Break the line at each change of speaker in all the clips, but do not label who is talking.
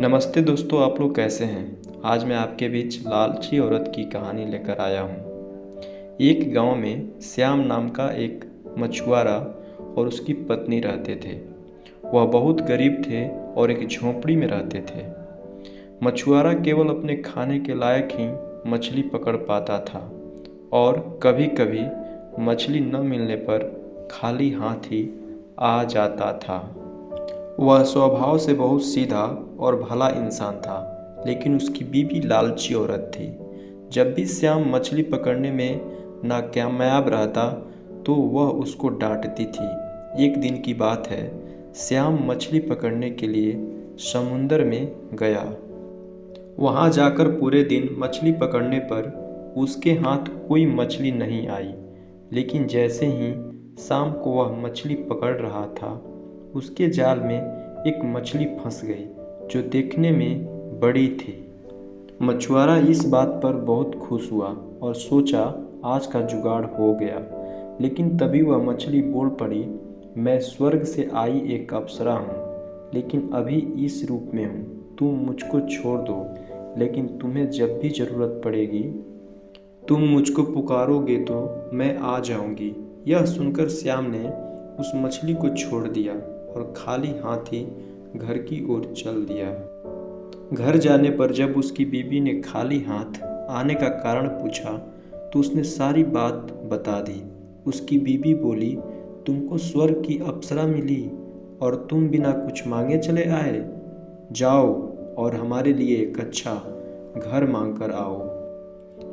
नमस्ते दोस्तों, आप लोग कैसे हैं। आज मैं आपके बीच लालची औरत की कहानी लेकर आया हूँ। एक गांव में श्याम नाम का एक मछुआरा और उसकी पत्नी रहते थे। वह बहुत गरीब थे और एक झोंपड़ी में रहते थे। मछुआरा केवल अपने खाने के लायक ही मछली पकड़ पाता था और कभी-कभी मछली न मिलने पर खाली हाथ ही आ जाता था। वह स्वभाव से बहुत सीधा और भला इंसान था, लेकिन उसकी बीवी लालची औरत थी। जब भी श्याम मछली पकड़ने में नाकामयाब रहता तो वह उसको डांटती थी। एक दिन की बात है, श्याम मछली पकड़ने के लिए समुंदर में गया। वहां जाकर पूरे दिन मछली पकड़ने पर उसके हाथ कोई मछली नहीं आई। लेकिन जैसे ही शाम को वह मछली पकड़ रहा था, उसके जाल में एक मछली फंस गई जो देखने में बड़ी थी। मछुआरा इस बात पर बहुत खुश हुआ और सोचा आज का जुगाड़ हो गया। लेकिन तभी वह मछली बोल पड़ी, मैं स्वर्ग से आई एक अप्सरा हूँ, लेकिन अभी इस रूप में हूँ। तुम मुझको छोड़ दो, लेकिन तुम्हें जब भी ज़रूरत पड़ेगी तुम मुझको पुकारोगे तो मैं आ जाऊंगी। यह सुनकर श्याम ने उस मछली को छोड़ दिया और खाली हाथ ही घर की ओर चल दिया। घर जाने पर जब उसकी बीवी ने खाली हाथ आने का कारण पूछा तो उसने सारी बात बता दी। उसकी बीवी बोली, तुमको स्वर्ग की अप्सरा मिली और तुम बिना कुछ मांगे चले आए। जाओ और हमारे लिए एक अच्छा घर मांग कर आओ।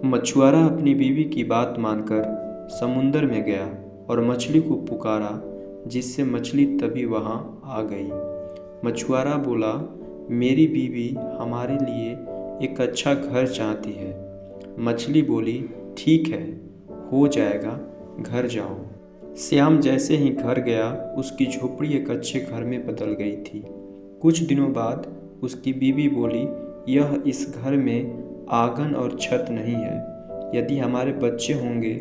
मछुआरा अपनी बीवी की बात मानकर समुंदर में गया और मछली को पुकारा, जिससे मछली तभी वहां आ गई। मछुआरा बोला, मेरी बीवी हमारे लिए एक अच्छा घर चाहती है। मछली बोली, ठीक है, हो जाएगा, घर जाओ। श्याम जैसे ही घर गया, उसकी झोपड़ी एक अच्छे घर में बदल गई थी। कुछ दिनों बाद उसकी बीवी बोली, यह इस घर में आंगन और छत नहीं है। यदि हमारे बच्चे होंगे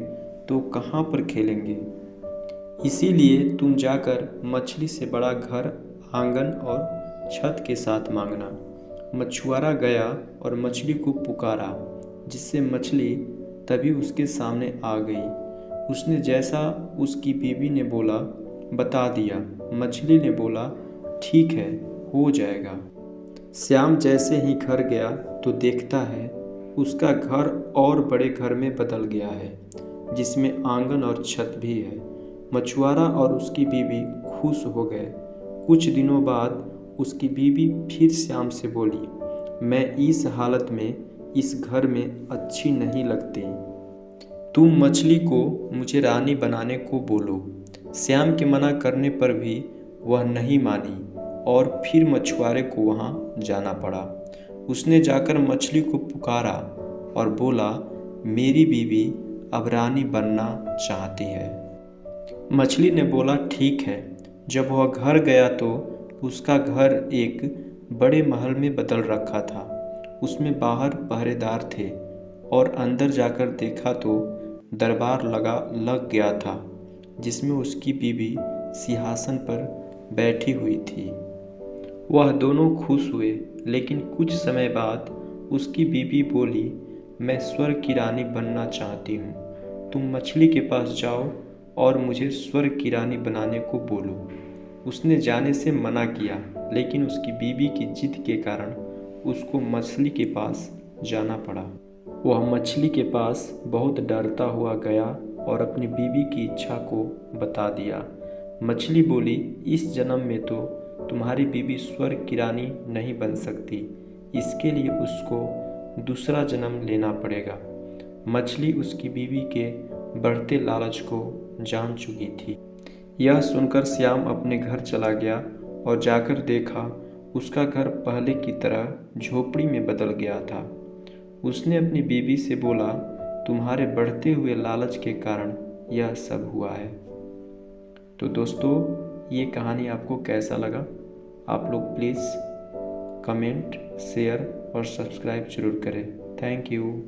तो कहाँ पर खेलेंगे। इसीलिए तुम जाकर मछली से बड़ा घर, आंगन और छत के साथ मांगना। मछुआरा गया और मछली को पुकारा, जिससे मछली तभी उसके सामने आ गई। उसने जैसा उसकी बीवी ने बोला बता दिया। मछली ने बोला, ठीक है, हो जाएगा। श्याम जैसे ही घर गया तो देखता है उसका घर और बड़े घर में बदल गया है, जिसमें आंगन और छत भी है। मछुआरा और उसकी बीवी खुश हो गए। कुछ दिनों बाद उसकी बीवी फिर श्याम से बोली, मैं इस हालत में इस घर में अच्छी नहीं लगती। तुम मछली को मुझे रानी बनाने को बोलो। श्याम के मना करने पर भी वह नहीं मानी और फिर मछुआरे को वहां जाना पड़ा। उसने जाकर मछली को पुकारा और बोला, मेरी बीवी अब रानी बनना चाहती है। मछली ने बोला, ठीक है। जब वह घर गया तो उसका घर एक बड़े महल में बदल रखा था। उसमें बाहर पहरेदार थे और अंदर जाकर देखा तो दरबार लग गया था, जिसमें उसकी बीवी सिंहासन पर बैठी हुई थी। वह दोनों खुश हुए, लेकिन कुछ समय बाद उसकी बीवी बोली, मैं स्वर्ग की रानी बनना चाहती हूँ। तुम मछली के पास जाओ और मुझे स्वर्ग की रानी बनाने को बोलो। उसने जाने से मना किया, लेकिन उसकी बीवी की जिद के कारण उसको मछली के पास जाना पड़ा। वह मछली के पास बहुत डरता हुआ गया और अपनी बीवी की इच्छा को बता दिया। मछली बोली, इस जन्म में तो तुम्हारी बीवी स्वर्ग की रानी नहीं बन सकती। इसके लिए उसको दूसरा जन्म लेना पड़ेगा। मछली उसकी बीवी के बढ़ते लालच को जान चुकी थी। यह सुनकर श्याम अपने घर चला गया और जाकर देखा उसका घर पहले की तरह झोपड़ी में बदल गया था। उसने अपनी बीवी से बोला, तुम्हारे बढ़ते हुए लालच के कारण यह सब हुआ है। तो दोस्तों, ये कहानी आपको कैसा लगा? आप लोग प्लीज़ कमेंट, शेयर और सब्सक्राइब जरूर करें। Thank you.